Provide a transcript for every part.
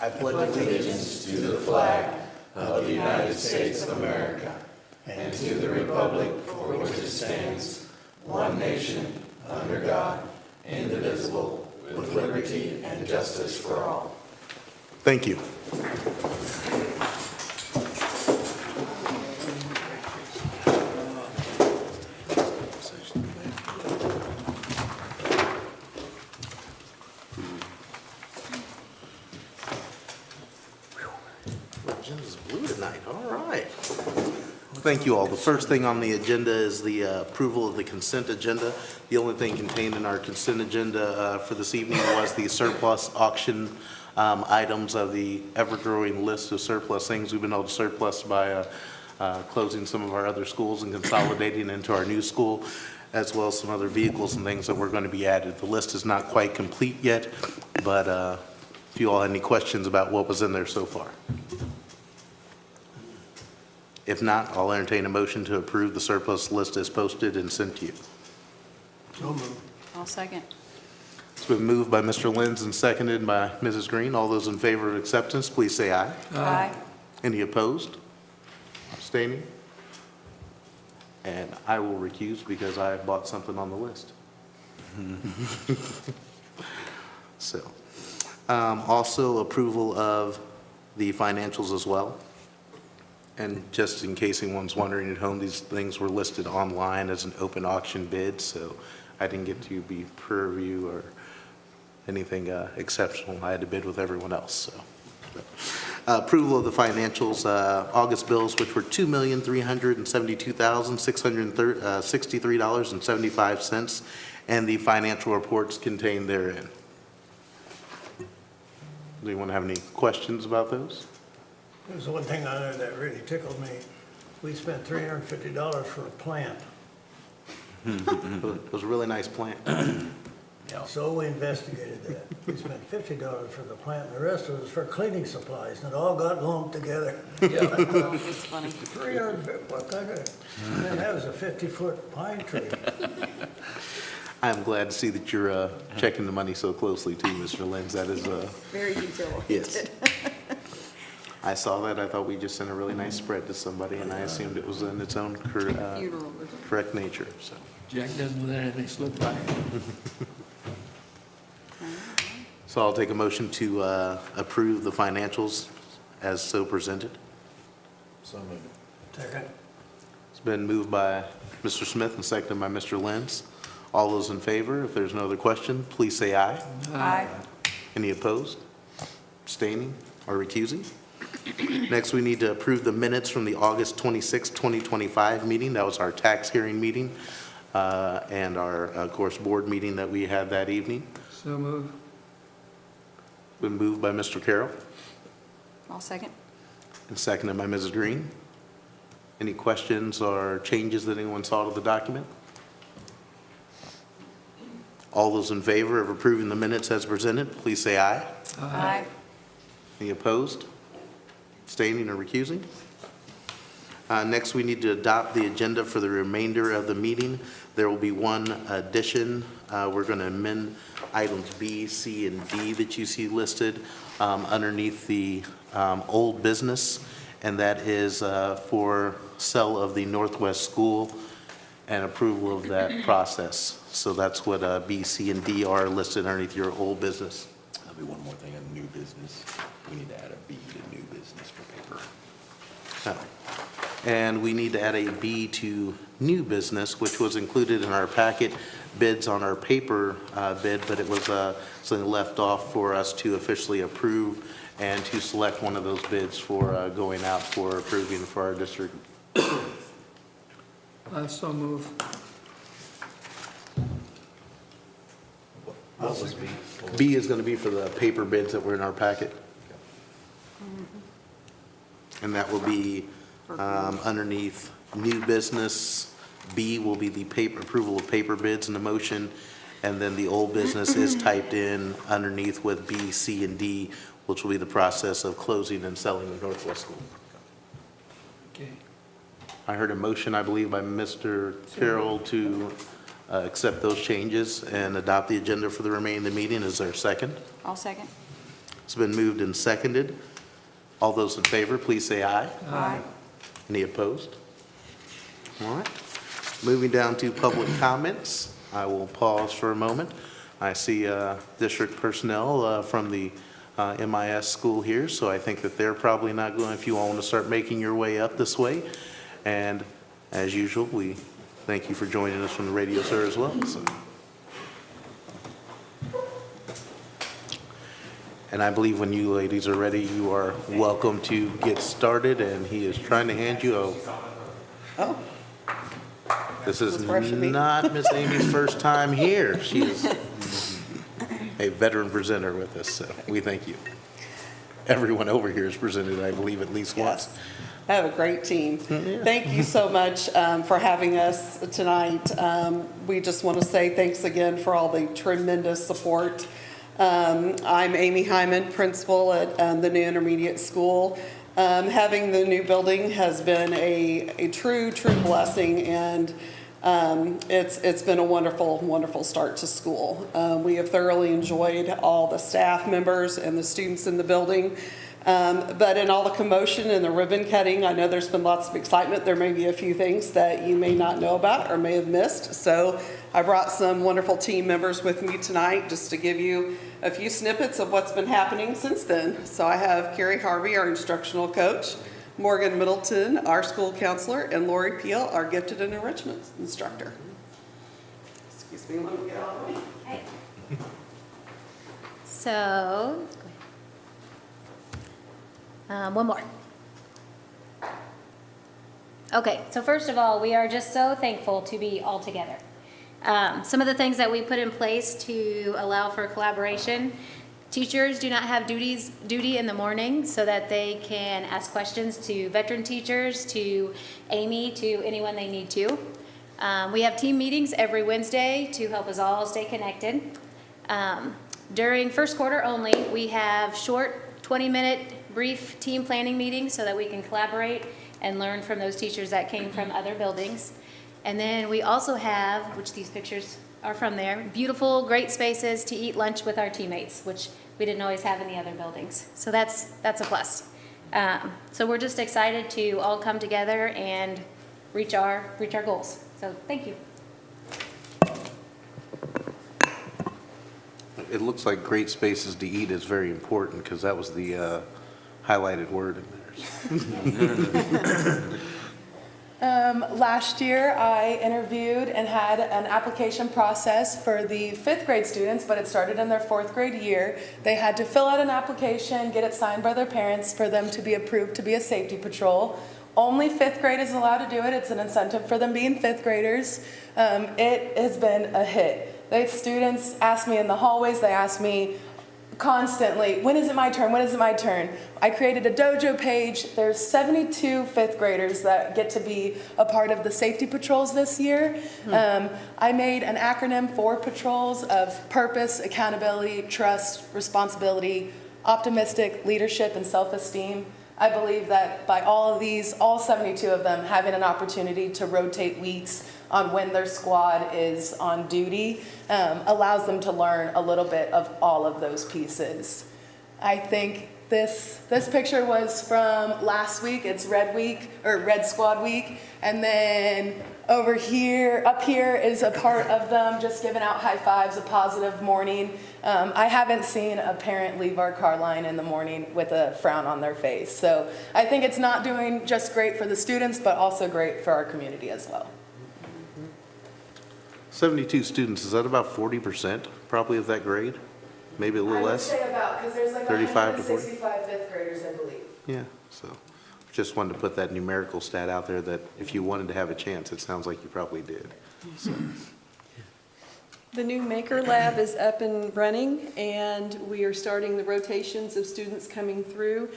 I pledge allegiance to the flag of the United States of America and to the republic for which it stands, one nation, under God, indivisible, with liberty and justice for all. Thank you. Agenda's blue tonight. All right. Thank you all. The first thing on the agenda is the approval of the consent agenda. The only thing contained in our consent agenda for this evening was the surplus auction items of the ever-growing list of surplus things we've been able to surplus by closing some of our other schools and consolidating into our new school, as well as some other vehicles and things that were going to be added. The list is not quite complete yet, but if you all had any questions about what was in there so far. If not, I'll entertain a motion to approve the surplus list as posted and sent to you. So moved. I'll second. It's been moved by Mr. Lenz and seconded by Mrs. Green. All those in favor of acceptance, please say aye. Aye. Any opposed? Abstaining? And I will recuse because I bought something on the list. So, also approval of the financials as well. And just in case anyone's wondering at home, these things were listed online as an open auction bid, so I didn't get to be peer review or anything exceptional. I had to bid with everyone else, so. Approval of the financials, August bills, which were $2,372,663.75, and the financial reports contained therein. Does anyone have any questions about those? There's one thing on there that really tickled me. We spent $350 for a plant. It was a really nice plant. So we investigated that. We spent $50 for the plant, and the rest was for cleaning supplies, and it all got lumped together. Oh, it's funny. 350, what kind of, man, that was a 50-foot pine tree. I'm glad to see that you're checking the money so closely too, Mr. Lenz. That is, Very detailed. yes. I saw that. I thought we just sent a really nice spread to somebody, and I assumed it was in its own Funeral. correct nature, so. Jack doesn't let anything slip by. So I'll take a motion to approve the financials as so presented. Second. It's been moved by Mr. Smith and seconded by Mr. Lenz. All those in favor, if there's no other question, please say aye. Aye. Any opposed, abstaining, or recusing? Next, we need to approve the minutes from the August 26, 2025 meeting. That was our tax hearing meeting and our, of course, board meeting that we had that evening. So move. Been moved by Mr. Carroll I'll second. and seconded by Mrs. Green. Any questions or changes that anyone saw to the document? All those in favor of approving the minutes as presented, please say aye. Aye. Any opposed, abstaining, or recusing? Next, we need to adopt the agenda for the remainder of the meeting. There will be one addition. We're going to amend items B, C, and D that you see listed underneath the old business, and that is for sale of the Northwest School and approval of that process. So that's what B, C, and D are listed underneath your old business. There'll be one more thing on new business. We need to add a B to new business for paper. And we need to add a B to new business, which was included in our packet bids on our paper bid, but it was something left off for us to officially approve and to select one of those bids for going out for approving for our district. So move. What was B? B is going to be for the paper bids that were in our packet. And that will be underneath new business. B will be the paper approval of paper bids in the motion, and then the old business is typed in underneath with B, C, and D, which will be the process of closing and selling the Northwest School. Okay. I heard a motion, I believe, by Mr. Carroll to accept those changes and adopt the agenda for the remainder of the meeting. Is there a second? I'll second. It's been moved and seconded. All those in favor, please say aye. Aye. Any opposed? All right. Moving down to public comments. I will pause for a moment. I see district personnel from the MIS school here, so I think that they're probably not going, if you all want to start making your way up this way. And as usual, we thank you for joining us from the radio, sir, as well. So. And I believe when you ladies are ready, you are welcome to get started, and he is trying to hand you a... Oh, This is Was rushing me. not Miss Amy's first time here. She is a veteran presenter with us, so we thank you. Everyone over here has presented, I believe, at least once. yes. I have a great team. Thank you so much for having us tonight. We just want to say thanks again for all the tremendous support. I'm Amy Hyman, principal at the new intermediate school. Having the new building has been a true blessing, and it's been a wonderful start to school. We have thoroughly enjoyed all the staff members and the students in the building. But in all the commotion and the ribbon cutting, I know there's been lots of excitement. There may be a few things that you may not know about or may have missed. So I brought some wonderful team members with me tonight just to give you a few snippets of what's been happening since then. So I have Carrie Harvey, our instructional coach, Morgan Middleton, our school counselor, and Lori Peel, our gifted and enrichment instructor. Excuse me, let me get out of the way. Okay. So, one more. Okay, so first of all, we are just so thankful to be all together. Some of the things that we put in place to allow for collaboration: teachers do not have duty in the morning, so that they can ask questions to veteran teachers, to Amy, to anyone they need to. We have team meetings every Wednesday to help us all stay connected. During first quarter only, we have short 20-minute brief team planning meetings so that we can collaborate and learn from those teachers that came from other buildings. And then we also have, which these pictures are from there, beautiful, great spaces to eat lunch with our teammates, which we didn't always have in the other buildings. So that's a plus. So we're just excited to all come together and reach our goals. So thank you. It looks like great spaces to eat is very important, because that was the highlighted word in there. Last year, I interviewed and had an application process for the 5th grade students, but it started in their 4th grade year. They had to fill out an application, get it signed by their parents for them to be approved to be a safety patrol. Only 5th grade is allowed to do it. It's an incentive for them being 5th graders. It has been a hit. The students ask me in the hallways, they ask me constantly, when is it my turn? When is it my turn? I created a dojo page. There's 72 5th graders that get to be a part of the safety patrols this year. I made an acronym for patrols of purpose, accountability, trust, responsibility, optimistic, leadership, and self-esteem. I believe that by all of these, all 72 of them having an opportunity to rotate weeks on when their squad is on duty allows them to learn a little bit of all of those pieces. I think this picture was from last week. It's Red Week, or Red Squad Week. And then over here, up here is a part of them just giving out high fives, a positive morning. I haven't seen a parent leave our car line in the morning with a frown on their face. So I think it's not doing just great for the students, but also great for our community as well. 72 students, is that about 40% probably of that grade? Maybe a little less? I would say about, because there's like 35 to 40? 165 5th graders, I believe. Yeah, so just wanted to put that numerical stat out there that if you wanted to have a chance, it sounds like you probably did. So, The new Maker Lab is up and running, and we are starting the rotations of students coming through.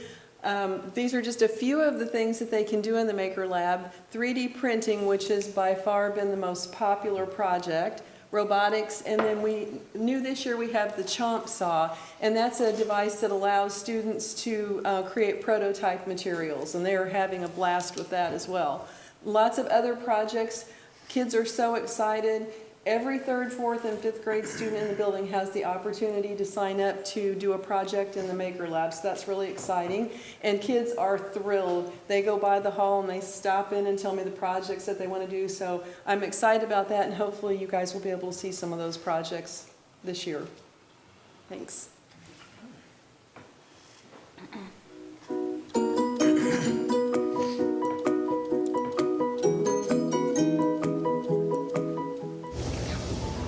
These are just a few of the things that they can do in the Maker Lab. 3D printing, which has by far been the most popular project. Robotics, and then new this year we have the Chomp Saw, and that's a device that allows students to create prototype materials, and they are having a blast with that as well. Lots of other projects. Kids are so excited. every third, fourth, and fifth grade student in the building has the opportunity to sign up to do a project in the Maker Lab. So that's really exciting. And kids are thrilled. They go by the hall and they stop in and tell me the projects that they want to do. So I'm excited about that, and hopefully you guys will be able to see some of those projects this year. Thanks.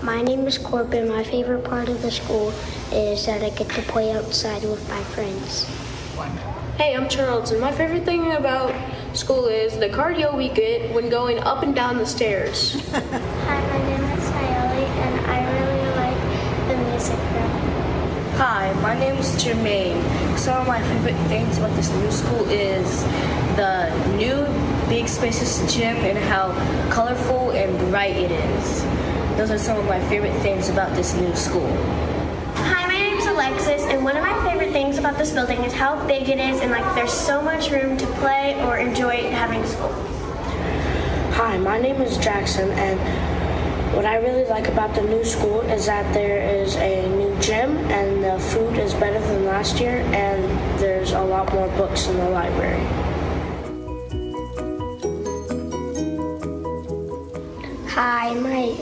My name is Corbin. My favorite part of the school is that I get to play outside with my friends. Hey, I'm Charles, and my favorite thing about school is the cardio we get when going up and down the stairs. Hi, my name is Sayeli, and I really like the music room. Hi, my name is Jermaine. Some of my favorite things about this new school is the new big spacious gym and how colorful and bright it is. Those are some of my favorite things about this new school. Hi, my name is Alexis, and one of my favorite things about this building is how big it is, and there's so much room to play or enjoy having school. Hi, my name is Jackson, and what I really like about the new school is that there is a new gym and the food is better than last year, and there's a lot more books in the library. Hi,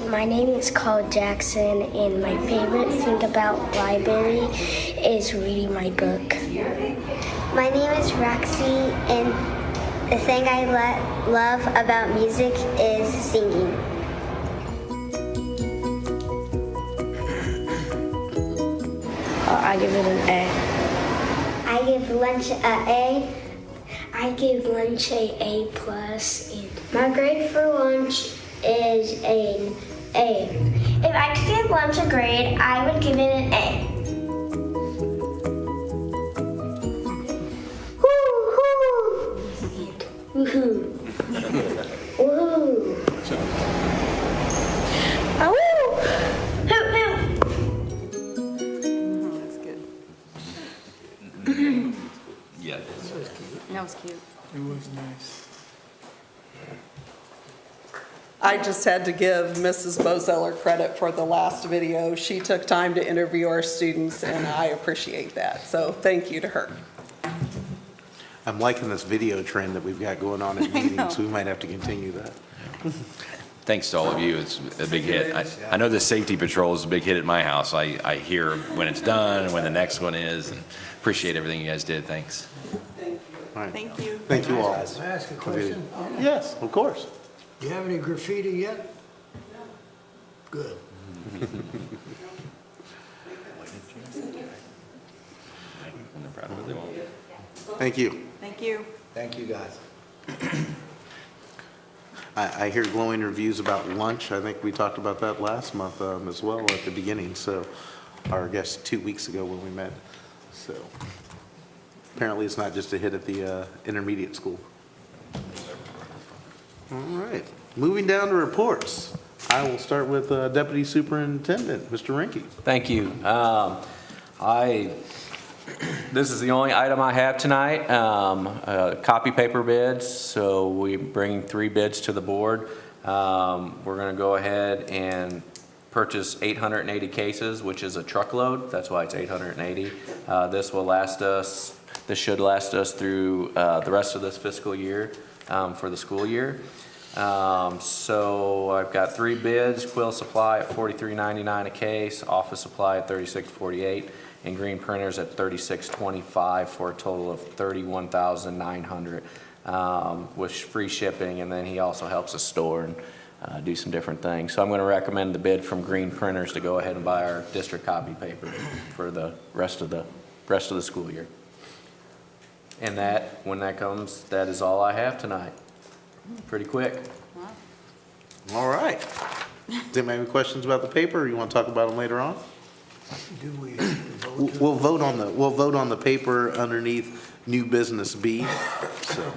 my name is Carl Jackson, and my favorite thing about library is reading my book. My name is Roxy, and the thing I love about music is singing. I give it an A. I give lunch an A. I give lunch a plus. And my grade for lunch is an A. If I could give lunch a grade, I would give it an A. Woo-hoo! Woohoo! Woohoo! Woo! Hoop, hoop! That's good. Yeah. That was cute. It was nice. I just had to give Mrs. Bozeller credit for the last video. She took time to interview our students, and I appreciate that. So thank you to her. I'm liking this video trend that we've got going on at meetings. We might have to continue that. Thanks to all of you. It's a big hit. I know the safety patrol is a big hit at my house. I hear when it's done and when the next one is, and appreciate everything you guys did. Thanks. All right. Thank you. Thank you all. Can I ask a question? Yes, of course. Do you have any graffiti yet? Good. Thank you. Thank you. Thank you, guys. I hear glowing reviews about lunch. I think we talked about that last month as well at the beginning, so, or I guess 2 weeks ago when we met. So apparently it's not just a hit at the intermediate school. All right, moving down to reports. I will start with Deputy Superintendent, Mr. Rinke. Thank you. This is the only item I have tonight, copy paper bids. So we bring 3 bids to the board. We're going to go ahead and purchase 880 cases, which is a truckload. That's why it's 880. This will last us, this should last us through the rest of this fiscal year for the school year. So I've got 3 bids, Quill Supply at $43.99 a case, Office Supply at $36.48, and Green Printers at $36.25 for a total of $31,900 with free shipping, and then he also helps us store and do some different things. So I'm going to recommend the bid from Green Printers to go ahead and buy our district copy paper for the rest of the school year. And that, when that comes, that is all I have tonight. Pretty quick. All right. Does anybody have any questions about the paper, or you want to talk about them later on? Do we vote? We'll vote on the paper underneath new business B. So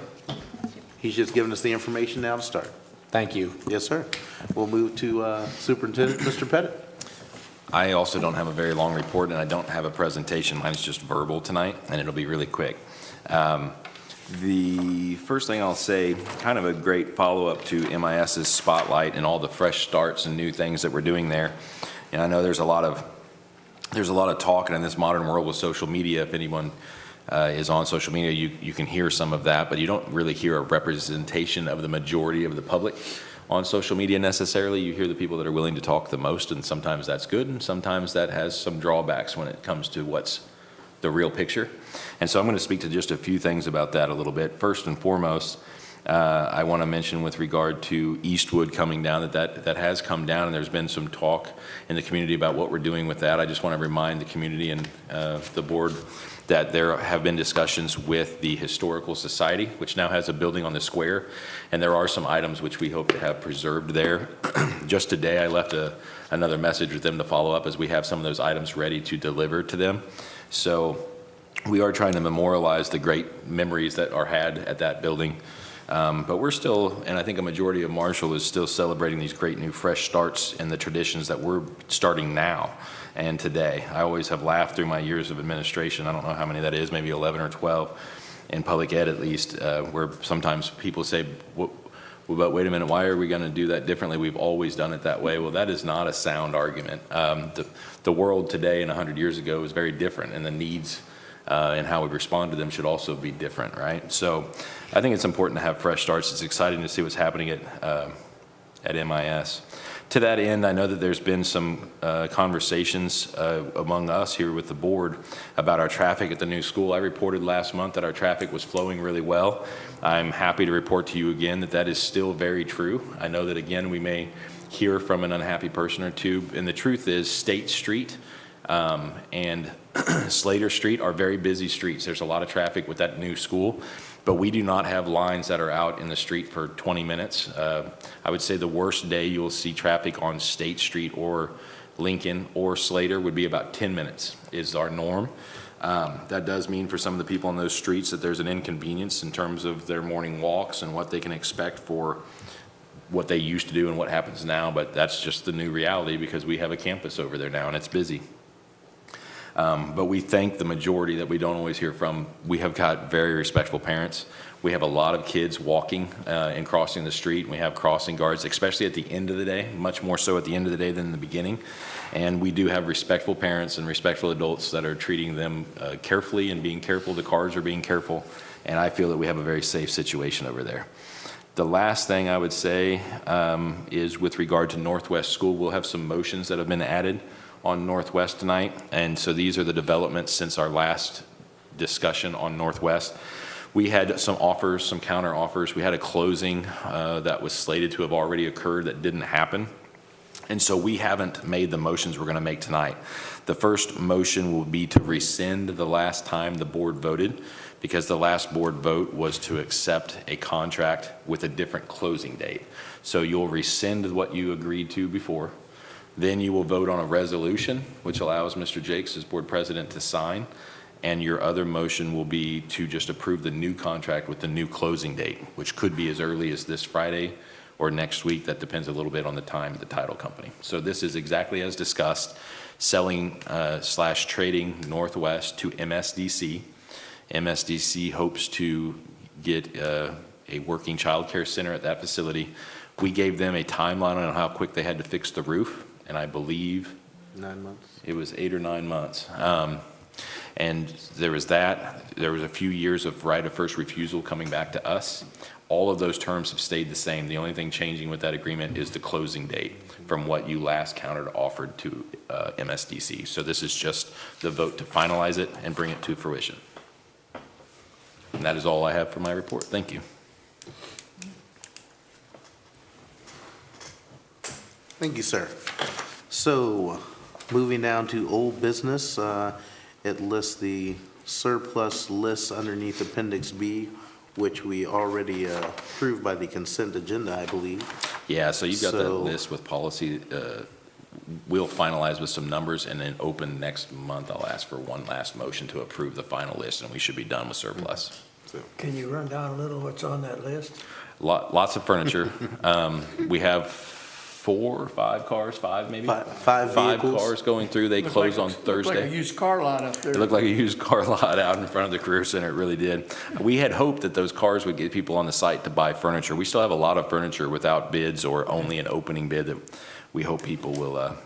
he's just giving us the information now to start. Thank you. Yes, sir. We'll move to Superintendent Mr. Pettit. I also don't have a very long report, and I don't have a presentation. Mine's just verbal tonight, and it'll be really quick. The first thing I'll say, kind of a great follow-up to MIS's spotlight and all the fresh starts and new things that we're doing there. And I know there's a lot of talk, and in this modern world with social media, if anyone is on social media, you can hear some of that, but you don't really hear a representation of the majority of the public on social media necessarily. You hear the people that are willing to talk the most, and sometimes that's good, and sometimes that has some drawbacks when it comes to what's the real picture. And so I'm going to speak to just a few things about that a little bit. First and foremost, I want to mention with regard to Eastwood coming down, that has come down, and there's been some talk in the community about what we're doing with that. I just want to remind the community and the board that there have been discussions with the Historical Society, which now has a building on the square, and there are some items which we hope to have preserved there. Just today, I left another message with them to follow up, as we have some of those items ready to deliver to them. So we are trying to memorialize the great memories that are had at that building. But we're still, and I think a majority of Marshall is still celebrating these great new fresh starts and the traditions that we're starting now and today. I always have laughed through my years of administration. I don't know how many that is, maybe 11 or 12 in public ed at least, where sometimes people say, but wait a minute, why are we going to do that differently? We've always done it that way. Well, that is not a sound argument. The world today and 100 years ago is very different, and the needs and how we respond to them should also be different, right? So I think it's important to have fresh starts. It's exciting to see what's happening at MIS. To that end, I know that there's been some conversations among us here with the board about our traffic at the new school. I reported last month that our traffic was flowing really well. I'm happy to report to you again that that is still very true. I know that, again, we may hear from an unhappy person or two, and the truth is State Street and Slater Street are very busy streets. There's a lot of traffic with that new school, but we do not have lines that are out in the street for 20 minutes. I would say the worst day you'll see traffic on State Street or Lincoln or Slater would be about 10 minutes is our norm. That does mean for some of the people on those streets that there's an inconvenience in terms of their morning walks and what they can expect for what they used to do and what happens now, but that's just the new reality because we have a campus over there now and it's busy. But we thank the majority that we don't always hear from. We have got very respectful parents. We have a lot of kids walking and crossing the street. We have crossing guards, especially at the end of the day, much more so at the end of the day than the beginning. And we do have respectful parents and respectful adults that are treating them carefully and being careful. The cars are being careful. And I feel that we have a very safe situation over there. The last thing I would say is with regard to Northwest School, we'll have some motions that have been added on Northwest tonight, and so these are the developments since our last discussion on Northwest. We had some offers, some counter offers. We had a closing that was slated to have already occurred that didn't happen, and so we haven't made the motions we're going to make tonight. The first motion will be to rescind the last time the board voted, because the last board vote was to accept a contract with a different closing date. So you'll rescind what you agreed to before. Then you will vote on a resolution, which allows Mr. Jakes as board president to sign. And your other motion will be to just approve the new contract with the new closing date, which could be as early as this Friday or next week. That depends a little bit on the time of the title company. So this is exactly as discussed, selling / trading Northwest to MSDC. MSDC hopes to get a working child care center at that facility. We gave them a timeline on how quick they had to fix the roof, and I believe 9 months. It was 8 or 9 months. And there was that. There was a few years of right of first refusal coming back to us. All of those terms have stayed the same. The only thing changing with that agreement is the closing date from what you last countered offered to MSDC. So this is just the vote to finalize it and bring it to fruition. And that is all I have for my report. Thank you. Thank you, sir. So, moving down to old business, it lists the surplus lists underneath Appendix B, which we already approved by the consent agenda, I believe. Yeah, so you've got that list with policy. We'll finalize with some numbers, and then open next month. I'll ask for one last motion to approve the final list, and we should be done with surplus. So. Can you run down a little what's on that list? Lots of furniture. We have 4 or 5 cars, 5 maybe? Five Five vehicles. cars going through. They Looked close like- on looked like a Thursday. used car lot up there. It looked like a used car lot out in front of the Career Center, it really did. We had hoped that those cars would get people on the site to buy furniture. We still have a lot of furniture without bids or only an opening bid that we hope people will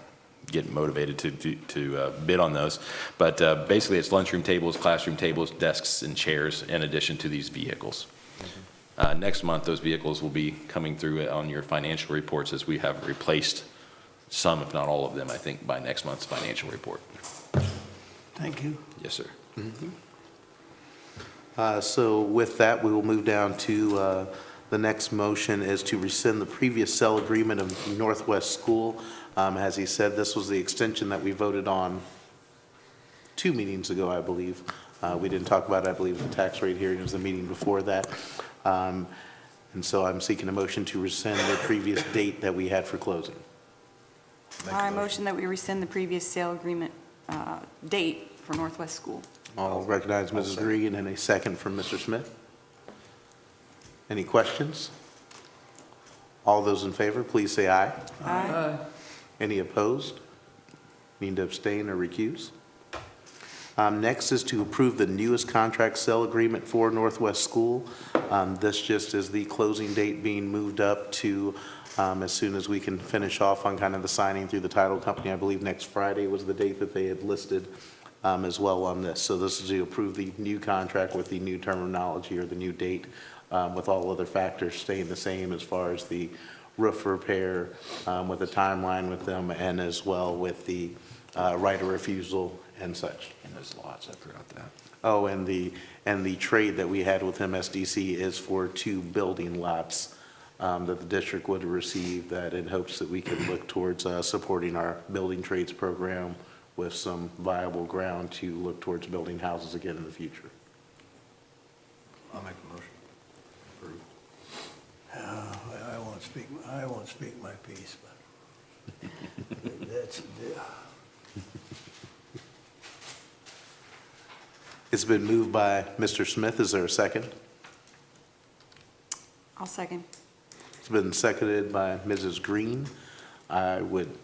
get motivated to bid on those. But basically, it's lunchroom tables, classroom tables, desks, and chairs in addition to these vehicles. Next month, those vehicles will be coming through on your financial reports as we have replaced some, if not all of them, I think, by next month's financial report. Thank you. Yes, sir. So with that, we will move down to the next motion is to rescind the previous sale agreement of Northwest School. As he said, this was the extension that we voted on 2 meetings ago, I believe. We didn't talk about it, I believe, the tax rate hearing was the meeting before that. And so I'm seeking a motion to rescind the previous date that we had for closing. I motion that we rescind the previous sale agreement date for Northwest School. I'll recognize Mrs. Green and a second from Mr. Smith. Any questions? All those in favor, please say aye. Aye. Any opposed? Need to abstain or recuse? Next is to approve the newest contract sale agreement for Northwest School. This just is the closing date being moved up to as soon as we can finish off on kind of the signing through the title company. I believe next Friday was the date that they had listed as well on this. So this is to approve the new contract with the new terminology or the new date with all other factors staying the same as far as the roof repair with a timeline with them and as well with the right of refusal and such. And those lots, I forgot that. Oh, and the trade that we had with MSDC is for 2 building lots that the district would receive, that in hopes that we can look towards supporting our building trades program with some viable ground to look towards building houses again in the future. I'll make a motion. I won't speak my piece, but that's, It's been moved by Mr. Smith. Is there a second? I'll second. It's been seconded by Mrs. Green. I would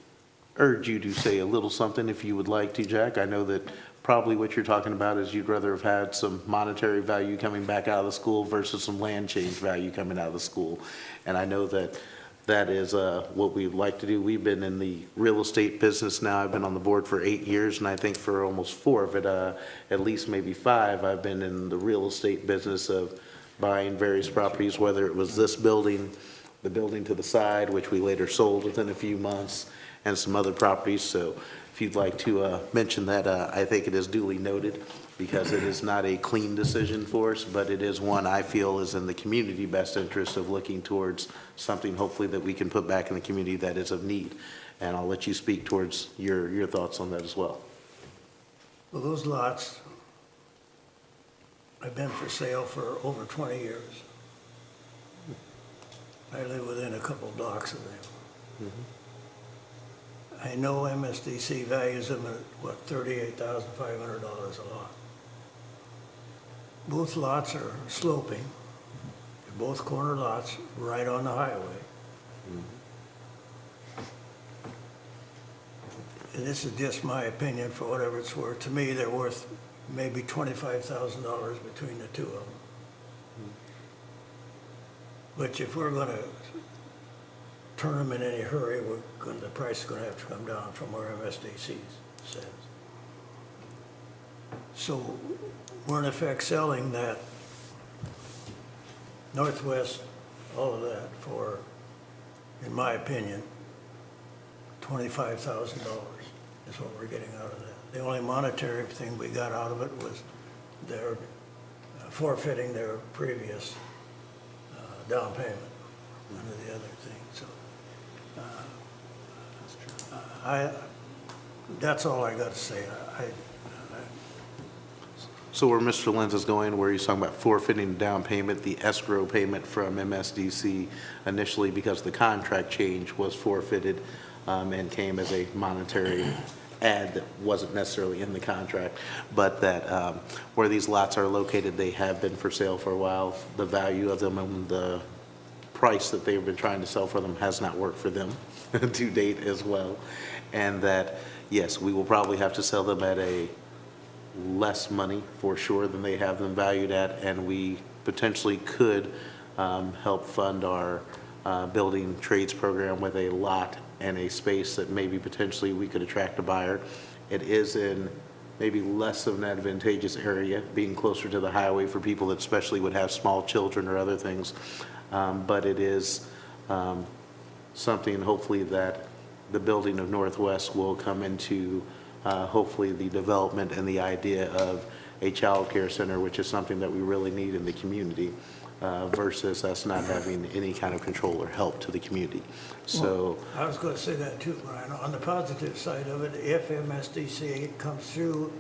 urge you to say a little something if you would like to, Jack. I know that probably what you're talking about is you'd rather have had some monetary value coming back out of the school versus some land change value coming out of the school. And I know that that is what we'd like to do. We've been in the real estate business now. I've been on the board for 8 years, and I think for almost 4 of it, at least maybe 5, I've been in the real estate business of buying various properties, whether it was this building, the building to the side, which we later sold within a few months, and some other properties. So if you'd like to mention that, I think it is duly noted, because it is not a clean decision for us, but it is one I feel is in the community best interest of looking towards something hopefully that we can put back in the community that is of need. And I'll let you speak towards your thoughts on that as well. well, those lots have been for sale for over 20 years. I live within a couple blocks of them. I know MSDC values them at, what, $38,500 a lot. Both lots are sloping. They're both corner lots right on the highway. And this is just my opinion for whatever it's worth. To me, they're worth maybe $25,000 between the 2 of them. Which if we're gonna turn them in any hurry, the price is gonna have to come down from where MSDC says. So we're in effect selling that Northwest, all of that for, in my opinion, $25,000 is what we're getting out of that. The only monetary thing we got out of it was their forfeiting their previous down payment, one of the other things. So that's all I got to say. So where Mr. Lenz is going, where he's talking about forfeiting the down payment, the escrow payment from MSDC initially, because the contract change was forfeited and came as a monetary add that wasn't necessarily in the contract, but that where these lots are located, they have been for sale for a while. The value of them and the price that they've been trying to sell for them has not worked for them to date as well. And that, yes, we will probably have to sell them at a less money for sure than they have them valued at, and we potentially could help fund our building trades program with a lot and a space that maybe potentially we could attract a buyer. It is in maybe less of an advantageous area, being closer to the highway for people that especially would have small children or other things. But it is something hopefully that the building of Northwest will come into hopefully the development and the idea of a child care center, which is something that we really need in the community, versus us not having any kind of control or help to the community. So I was going to say that too, Brian. On the positive side of it, if MSDC comes through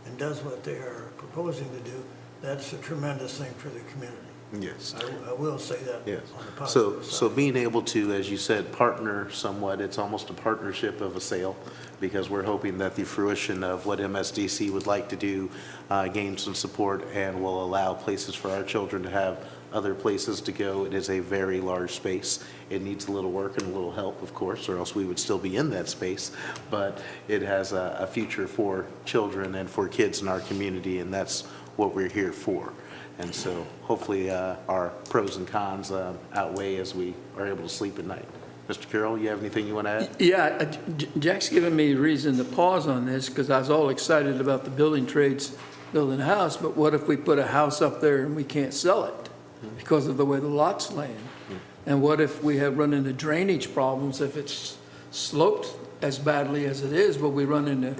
and does what they are proposing to do, that's a tremendous thing for the community. yes. I will say that Yes. on the So, positive side. so being able to, as you said, partner somewhat, it's almost a partnership of a sale, because we're hoping that the fruition of what MSDC would like to do gains some support and will allow places for our children to have other places to go. It is a very large space. It needs a little work and a little help, of course, or else we would still be in that space. But it has a future for children and for kids in our community, and that's what we're here for. And so hopefully our pros and cons outweigh as we are able to sleep at night. Mr. Carroll, you have anything you want to add? Yeah, Jack's given me reason to pause on this because I was all excited about the building trades building a house, but what if we put a house up there and we can't sell it because of the way the lot's laying? And what if we have run into drainage problems? If it's sloped as badly as it is, will we run into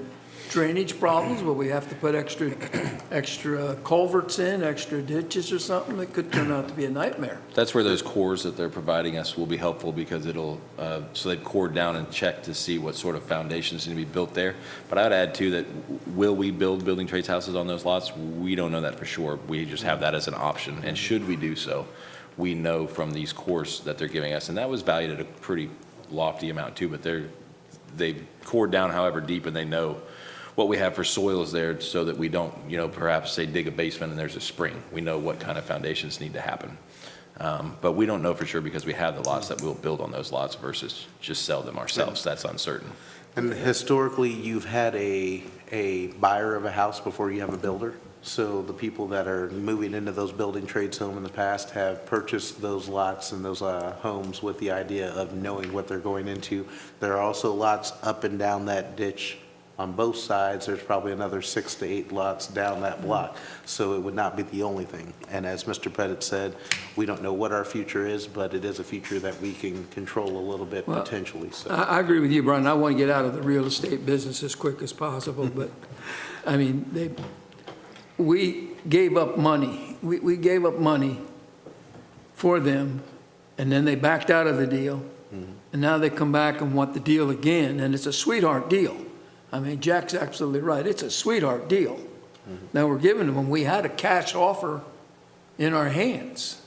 drainage problems? Will we have to put extra culverts in, extra ditches or something? It could turn out to be a nightmare. That's where those cores that they're providing us will be helpful, because it'll, so they've cored down and checked to see what sort of foundations need to be built there. But I'd add too that will we build building trades houses on those lots? We don't know that for sure. We just have that as an option. And should we do so, we know from these cores that they're giving us, and that was valued at a pretty lofty amount too, but they've cored down however deep, and they know what we have for soils there, so that we don't, perhaps say dig a basement and there's a spring. We know what kind of foundations need to happen. But we don't know for sure because we have the lots that we'll build on those lots versus just sell them ourselves. That's uncertain. And historically, you've had a buyer of a house before you have a builder. So the people that are moving into those building trades home in the past have purchased those lots and those homes with the idea of knowing what they're going into. There are also lots up and down that ditch on both sides. There's probably another 6 to 8 lots down that block. So it would not be the only thing. And as Mr. Pettit said, we don't know what our future is, but it is a future that we can control a little bit potentially. So I agree with you, Brian. I want to get out of the real estate business as quick as possible, but, I mean, we gave up money. We gave up money for them, and then they backed out of the deal, and now they come back and want the deal again, and it's a sweetheart deal. I mean, Jack's absolutely right. It's a sweetheart deal. Now we're giving them, we had a cash offer in our hands.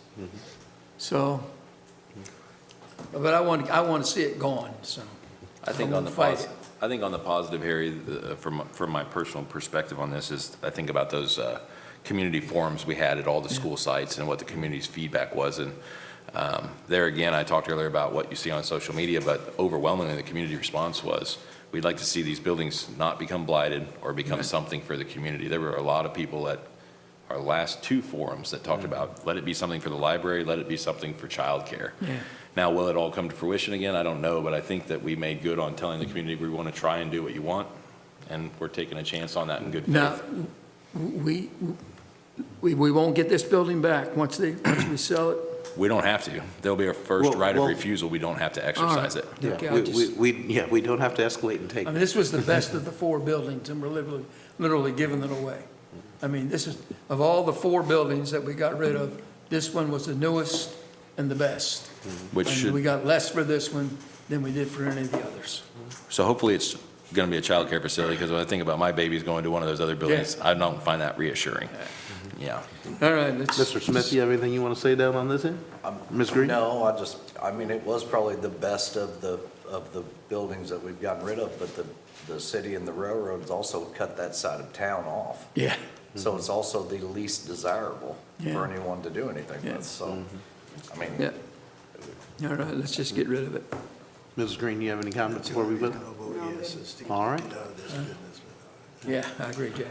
So, but I want to see it gone, so. I think I'm on the gonna fight positive, I think on the positive, Harry, from my personal perspective on this is, I think about those community forums we had at all the school sites and what the community's feedback was. And there again, I talked earlier about what you see on social media, but overwhelmingly the community response was, we'd like to see these buildings not become blighted or become something for the community. There were a lot of people at our last 2 forums that talked about, let it be something for the library, let it be something for childcare. Yeah. Now, will it all come to fruition again? I don't know, but I think that we made good on telling the community we want to try and do what you want, and we're taking a chance on that in good faith. Now, we won't get this building back once we sell it. We don't have to. There'll be our first Well, right of well- refusal. We don't have to exercise it. Okay, we don't have to escalate and take I mean, it. this was the best of the 4 buildings, and we're literally giving it away. I mean, this is, of all the 4 buildings that we got rid of, this one was the newest and the best. Which And should, we got less for this one than we did for any of the others. so hopefully it's going to be a child care facility, because when I think about my babies going to one of those other buildings, I don't find that reassuring. Yeah. All right, let's. Mr. Smith, you have anything you want to say down on this end? Ms. Green? No, I mean, it was probably the best of the buildings that we've gotten rid of, but the city and the railroads also cut that side of town off. Yeah. So it's also the least desirable Yeah. for anyone to do anything Yeah. with, so, I mean, Yeah. All right, let's just get rid of it. Mrs. Green, you have any comments before we vote? All right. Yeah, I agree, Jack.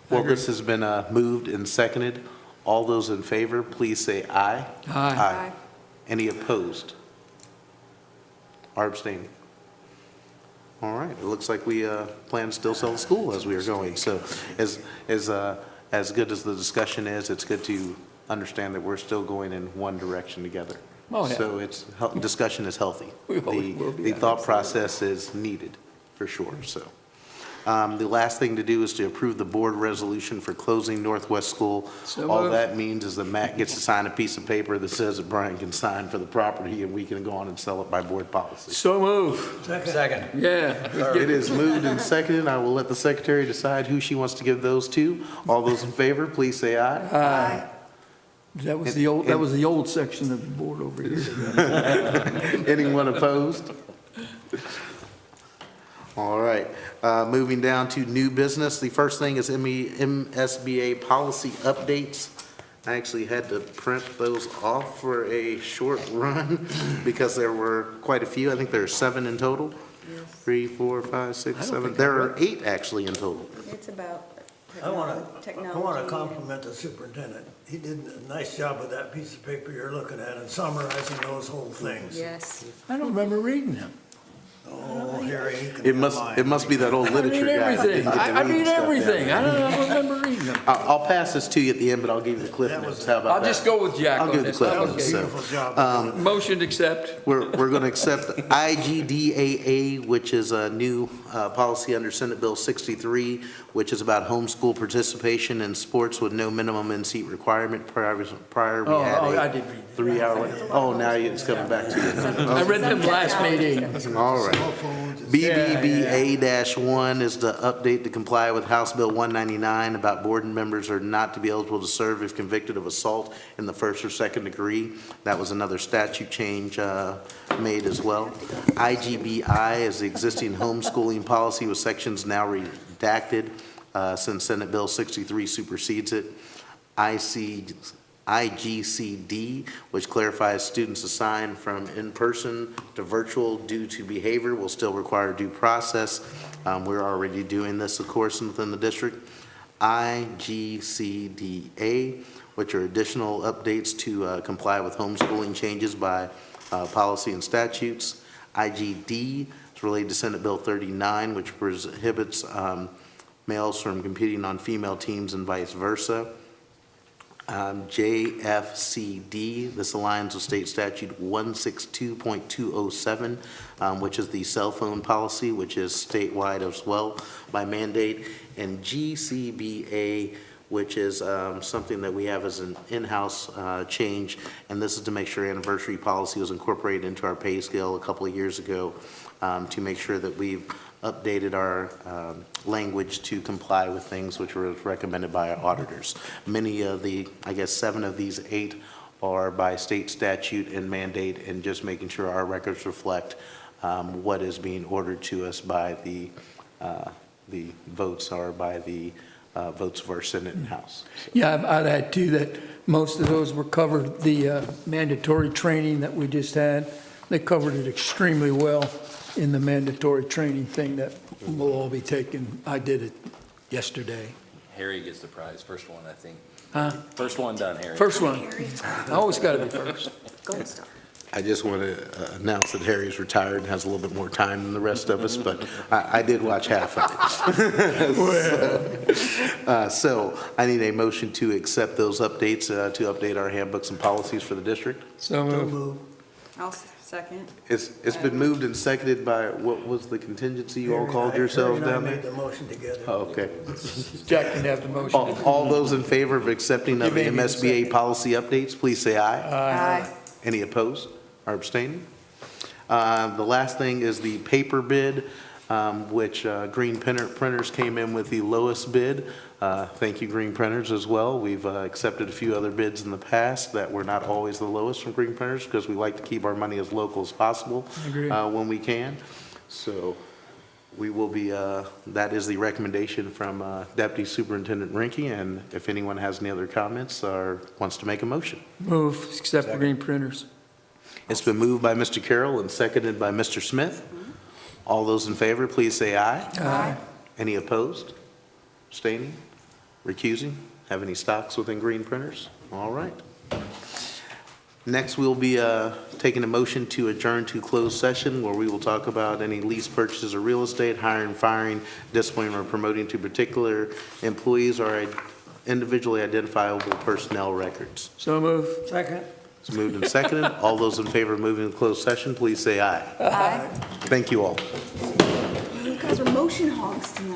Well, this has been moved and seconded. All those in favor, please say aye. Aye. Any opposed? Or abstaining? All right, it looks like we plan to still sell the school as we are going. So as good as the discussion is, it's good to understand that we're still going in one direction together. Oh, yeah. So discussion is healthy. We always will be. The thought process is needed, for sure, so. The last thing to do is to approve the board resolution for closing Northwest School. So All moved. that means is that Matt gets to sign a piece of paper that says that Brian can sign for the property, and we can go on and sell it by board policy. So move. Second. Yeah. It is moved and seconded. I will let the secretary decide who she wants to give those to. All those in favor, please say aye. Aye. That was the old section of the board over here. Anyone opposed? All right, moving down to new business. The first thing is MSBA policy updates. I actually had to print those off for a short run because there were quite a few. I think there are 7 in total. 3, 4, 5, 6, 7. There are 8 actually in total. It's about I want technology. to compliment the superintendent. He did a nice job with that piece of paper you're looking at and summarizing those whole things. Yes. I don't remember reading them. Oh, Harry, you can It be mine. must be that old I literature read guy. everything. I read everything. I don't remember reading them. I'll pass this to you at the end, but I'll give you the cliff notes. How about I'll that? just go with Jack I'll on give the this. cliff Okay. notes. So, Beautiful job. Motion to accept. we're going to accept IGDAA, which is a new policy under Senate Bill 63, which is about homeschool participation in sports with no minimum in-seat requirement. Prior we had Oh, I a did read that. 3-hour. Oh, now it's coming back to you. I read them last meeting. All right. BBBA-1 is to update to comply with House Bill 199 about board members are not to be eligible to serve if convicted of assault in the first or second degree. That was another statute change made as well. IGBI is the existing homeschooling policy with sections now redacted since Senate Bill 63 supersedes it. IGCD, which clarifies students assigned from in-person to virtual due to behavior will still require due process. We're already doing this, of course, within the district. IGCDA, which are additional updates to comply with homeschooling changes by policy and statutes. IGD is related to Senate Bill 39, which prohibits males from competing on female teams and vice versa. JFCD, this aligns with state statute 162.207, which is the cell phone policy, which is statewide as well by mandate. And GCBA, which is something that we have as an in-house change, and this is to make sure anniversary policy was incorporated into our pay scale a couple of years ago to make sure that we've updated our language to comply with things which were recommended by our auditors. Many of the, I guess 7 of these 8 are by state statute and mandate, and just making sure our records reflect what is being ordered to us by the votes or by the votes of our Senate and House. Yeah, I'd add too that most of those were covered, the mandatory training that we just had. They covered it extremely well in the mandatory training thing that we'll all be taking. I did it yesterday. Harry gets the prize, first one, I think. Huh? First one done, Harry. First one. I always got to be first. Gold star. I just want to announce that Harry's retired and has a little bit more time than the rest of us, but I did watch half of it. So I need a motion to accept those updates, to update our handbooks and policies for the district. So moved. I'll second. It's been moved and seconded by, what was the contingency you all called yourselves down Harry and I there? made the motion together. Oh, okay. Jack can have the motion. All those in favor of accepting of the You made me the MSBA second. policy updates, please say aye. Aye. Any opposed or abstaining? The last thing is the paper bid, which Green Printers came in with the lowest bid. Thank you, Green Printers, as well. We've accepted a few other bids in the past that were not always the lowest from Green Printers because we like to keep our money as local as possible Agree. when we can. So we will be, that is the recommendation from Deputy Superintendent Rinke, and if anyone has any other comments or wants to make a motion. Move, except for green printers. It's been moved by Mr. Carroll and seconded by Mr. Smith. All those in favor, please say aye. Aye. Any opposed? Abstaining? Recusing? Have any stocks within Green Printers? All right. Next, we'll be taking a motion to adjourn to closed session where we will talk about any lease purchases of real estate, hiring, firing, disciplining, or promoting to particular employees or individually identifiable personnel records. So move. Second? It's moved and seconded. All those in favor of moving to closed session, please say aye. Aye. Thank you all. You guys are motion hogs tonight.